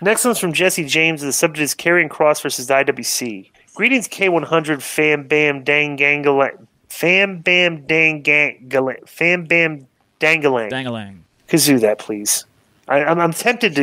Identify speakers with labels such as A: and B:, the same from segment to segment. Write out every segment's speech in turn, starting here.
A: Next one's from Jesse James. The subject is Karrion Kross versus IWC. Greetings, K100 fam bam dang gangalang. Fam bam dang gangalang. Fam bam dangalang.
B: Dangalang.
A: Kazoo that, please. I'm tempted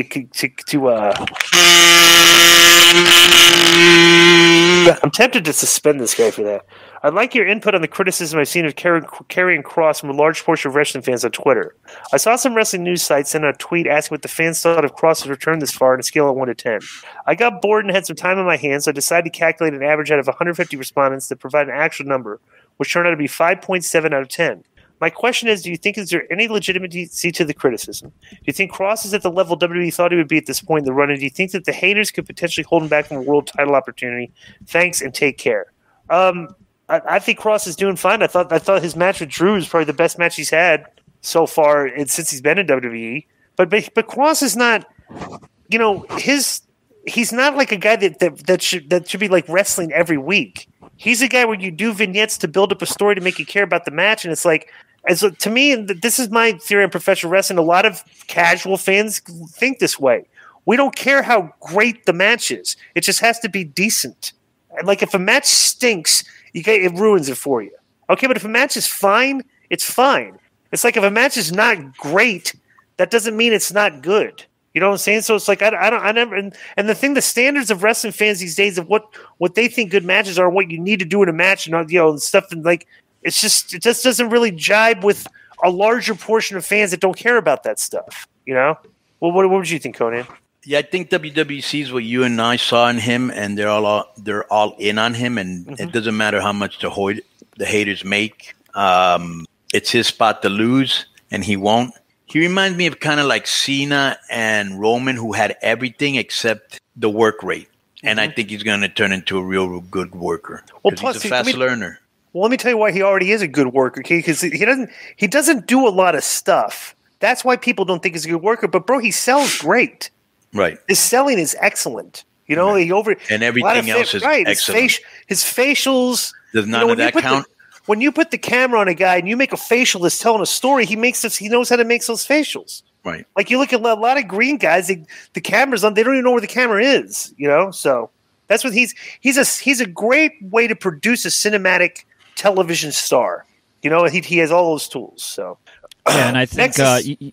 A: I'm tempted to suspend this guy for that. I'd like your input on the criticism I've seen of Karrion Kross from a large portion of wrestling fans on Twitter. I saw some wrestling news sites send out a tweet asking what the fans thought of Kross's return this far on a scale of 1 to 10. I got bored and had some time on my hands, so I decided to calculate an average out of 150 respondents that provide an actual number, which turned out to be 5.7 out of 10. My question is, is there any legitimacy to the criticism? Do you think Kross is at the level WWE thought he would be at this point in the run, and do you think that the haters could potentially hold him back from a world title opportunity? Thanks, and take care. I think Kross is doing fine. I thought his match with Drew is probably the best match he's had so far since he's been in WWE. But Kross is not, he's not like a guy that should be like wrestling every week. He's a guy where you do vignettes to build up a story to make you care about the match, and it's like, to me, this is my theory on professional wrestling. A lot of casual fans think this way. We don't care how great the match is; it just has to be decent. And like if a match stinks, it ruins it for you. Okay, but if a match is fine, it's fine. It's like if a match is not great, that doesn't mean it's not good. You know what I'm saying? So it's like I never. And the standards of wrestling fans these days of what they think good matches are, what you need to do in a match, and and stuff, and like it just doesn't really jibe with a larger portion of fans that don't care about that stuff. Well, what would you think, Konnan?
C: Yeah, I think WWE sees what you and I saw in him, and they're all in on him, and It doesn't matter how much the haters make. It's his spot to lose, and he won't. He reminds me of kind of like Cena and Roman, who had everything except the work rate, and I think he's going to turn into a real good worker. Well, plus he's a fast learner.
A: Well, let me tell you why he already is a good worker, okay? Because he doesn't do a lot of stuff. That's why people don't think he's a good worker. But bro, he sells great.
C: Right.
A: His selling is excellent.
C: Right. And everything else is excellent.
A: His facials.
C: Does none of that count?
A: When you put the camera on a guy and you make a facial that's telling a story, he knows how to make those facials.
C: Right.
A: Like you look at a lot of green guys, the camera's on, they don't even know where the camera is. So that's what he's a great way to produce a cinematic television star. He has all those tools. So.
B: Yeah, and I think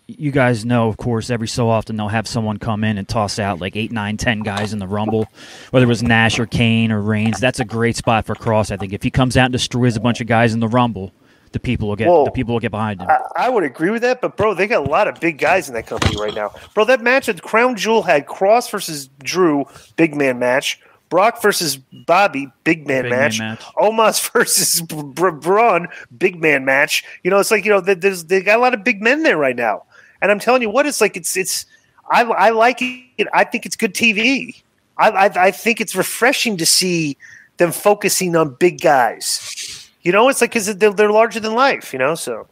B: you guys know, of course, every so often they'll have someone come in and toss out like 8, 9, 10 guys in the Rumble, whether it was Nash or Kane or Reigns. That's a great spot for Kross. I think if he comes out and destroys a bunch of guys in the Rumble, the people will get behind him.
A: I would agree with that, but bro, they got a lot of big guys in that company right now. Bro, that match at Crown Jewel had Kross versus Drew, big man match. Brock versus Bobby, big man match. Omos versus Braun, big man match. It's like they got a lot of big men there right now, and I'm telling you what, it's like I like it. I think it's good TV. I think it's refreshing to see them focusing on big guys. It's like because they're larger than life. So